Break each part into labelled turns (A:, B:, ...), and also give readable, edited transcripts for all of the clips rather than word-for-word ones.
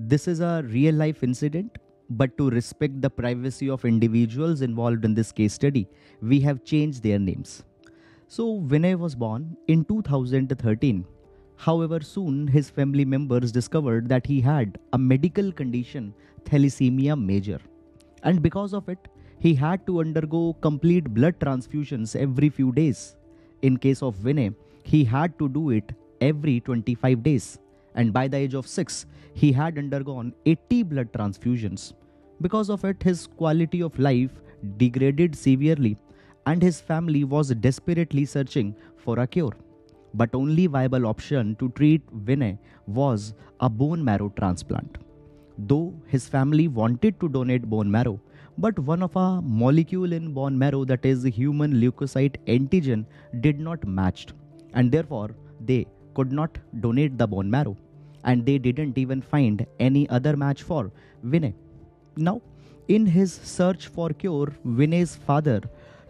A: This is a real life incident, but to respect the privacy of individuals involved in this case study, we have changed their names. So, Vinay was born in 2013. However, soon his family members discovered that he had a medical condition, Thalassemia Major. And because of it, he had to undergo complete blood transfusions every few days. In case of Vinay, he had to do it every 25 days. And by the age of 6, he had undergone 80 blood transfusions. Because of it, his quality of life degraded severely, and his family was desperately searching for a cure. But only viable option to treat Vinay was a bone marrow transplant. Though his family wanted to donate bone marrow, but one of a molecule in bone marrow, that is human leukocyte antigen, did not match, and therefore they could not donate the bone marrow, and they didn't even find any other match for Vinay. Now, in his search for cure, Vinay's father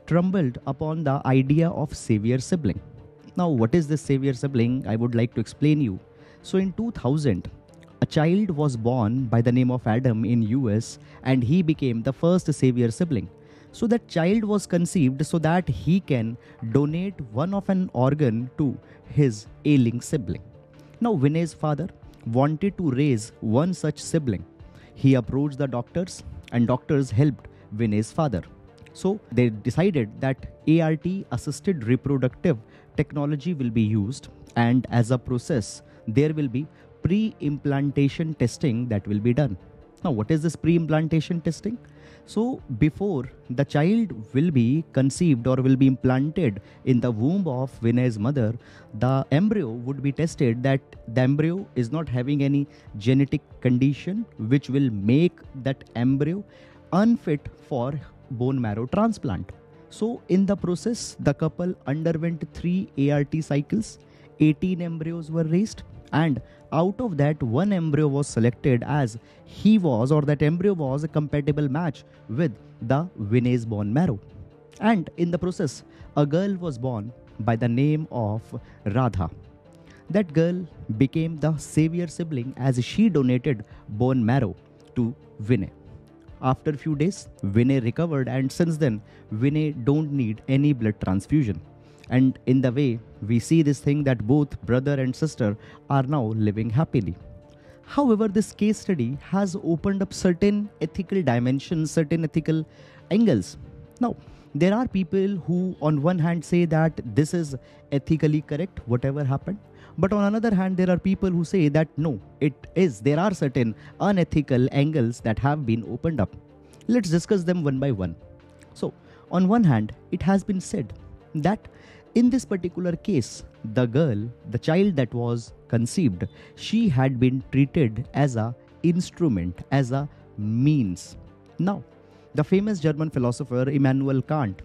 A: trembled upon the idea of Saviour Sibling. Now, what is this Saviour Sibling? I would like to explain you. So in 2000, a child was born by the name of Adam in US, and he became the first Saviour Sibling. So that child was conceived so that he can donate one of an organ to his ailing sibling. Now Vinay's father wanted to raise one such sibling. He approached the doctors, and doctors helped Vinay's father. So they decided that ART, assisted reproductive technology, will be used, and as a process there will be pre-implantation testing that will be done. Now, what is this pre-implantation testing? So before the child will be conceived or will be implanted in the womb of Vinay's mother, the embryo would be tested that the embryo is not having any genetic condition which will make that embryo unfit for bone marrow transplant. So in the process, the couple underwent 3 ART cycles, 18 embryos were raised, and out of that, one embryo was selected as he was, or that embryo was, a compatible match with the Vinay's bone marrow. And in the process, a girl was born by the name of Radha. That girl became the Saviour Sibling as she donated bone marrow to Vinay. After a few days, Vinay recovered, and since then, Vinay don't need any blood transfusion. And in the way, we see this thing that both brother and sister are now living happily. However, this case study has opened up certain ethical dimensions, certain ethical angles. Now, there are people who on one hand say that this is ethically correct, whatever happened. But on another hand, there are people who say that no, there are certain unethical angles that have been opened up. Let's discuss them one by one. So, on one hand, it has been said that in this particular case, the child that was conceived, she had been treated as an instrument, as a means. Now, the famous German philosopher Immanuel Kant,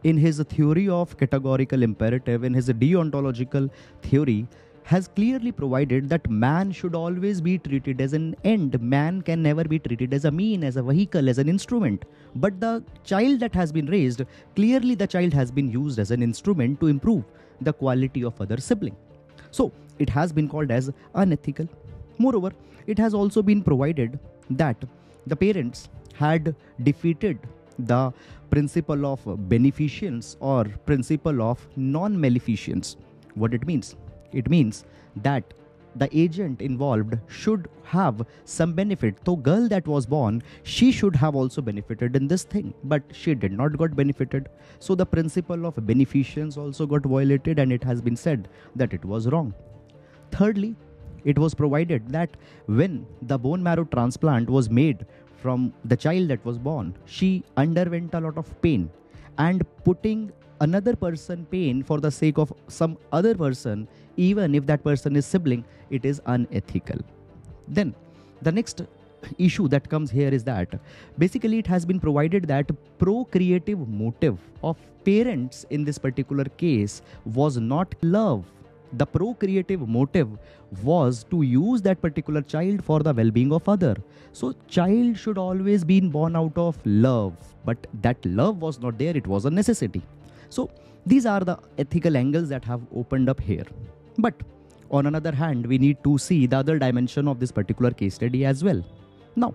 A: in his theory of categorical imperative, in his deontological theory, has clearly provided that man should always be treated as an end. Man can never be treated as a mean, as a vehicle, as an instrument. But the child that has been raised, clearly the child has been used as an instrument to improve the quality of other sibling. So it has been called as unethical. Moreover, it has also been provided that the parents had defeated the principle of beneficence or principle of non-maleficence. What it means? It means that the agent involved should have some benefit. So girl that was born, she should have also benefited in this thing, but she did not got benefited. So the principle of beneficence also got violated, and it has been said that it was wrong. Thirdly, it was provided that when the bone marrow transplant was made from the child that was born, she underwent a lot of pain, and putting another person pain for the sake of some other person, even if that person is sibling, it is unethical. Then the next issue that comes here is that basically it has been provided that procreative motive of parents in this particular case was not love. The procreative motive was to use that particular child for the well-being of other. So child should always be born out of love, but that love was not there, it was a necessity. So these are the ethical angles that have opened up here. But On another hand, we need to see the other dimension of this particular case study as well. Now,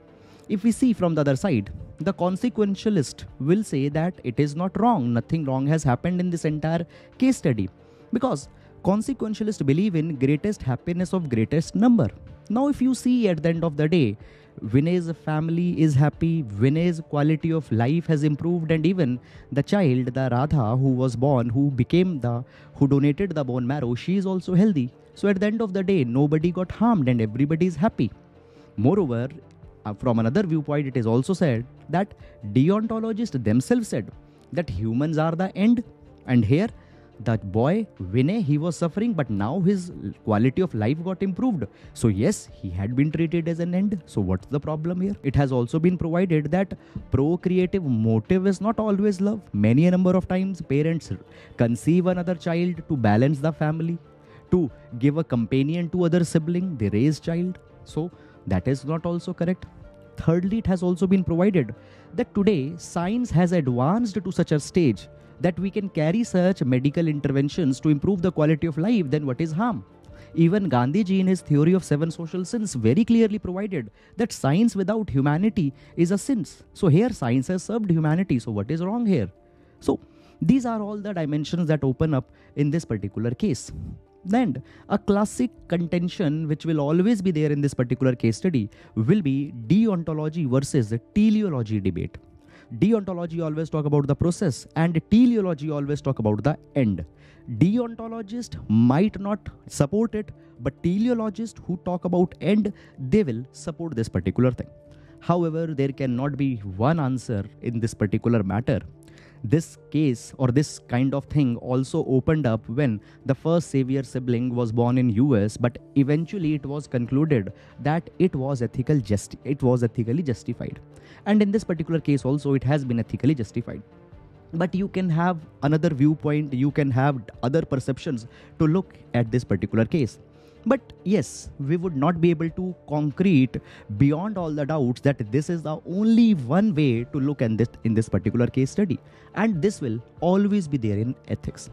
A: if we see from the other side, the consequentialist will say that it is not wrong, nothing wrong has happened in this entire case study, because consequentialists believe in greatest happiness of greatest number. Now, if you see at the end of the day, Vinay's family is happy, Vinay's quality of life has improved, and even the child, the Radha, who was born, who donated the bone marrow, she is also healthy. So at the end of the day, nobody got harmed and everybody is happy. Moreover, from another viewpoint, it is also said that deontologists themselves said that humans are the end. And here, that boy, Vinay, he was suffering, but now his quality of life got improved. So yes, he had been treated as an end. So what's the problem here? It has also been provided that procreative motive is not always love. Many a number of times, parents conceive another child to balance the family, to give a companion to other sibling, they raise child. So that is not also correct. Thirdly, it has also been provided that today science has advanced to such a stage that we can carry such medical interventions to improve the quality of life. Then what is harm? Even Gandhiji in his theory of 7 social sins very clearly provided that science without humanity is a sin. So here science has served humanity. So what is wrong here? So these are all the dimensions that open up in this particular case. Then a classic contention which will always be there in this particular case study will be deontology versus the teleology debate. Deontology always talk about the process and teleology always talk about the end. Deontologists might not support it, but teleologists who talk about end, they will support this particular thing. However, there cannot be one answer in this particular matter. This case or this kind of thing also opened up when the first Saviour Sibling was born in US, but eventually it was concluded that it was ethically justified. And in this particular case also, it has been ethically justified. But you can have another viewpoint, you can have other perceptions to look at this particular case. But yes, we would not be able to concrete beyond all the doubts that this is the only one way to look at this in this particular case study. And this will always be there in ethics.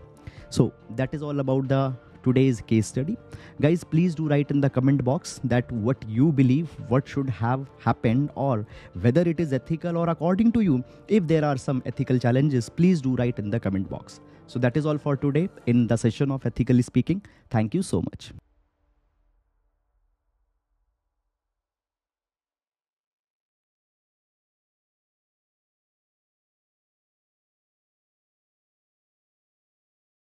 A: So that is all about the today's case study. Guys, please do write in the comment box that what you believe, what should have happened, or whether it is ethical or according to you. If there are some ethical challenges, please do write in the comment box. So that is all for today in the session of Ethically Speaking. Thank you so much.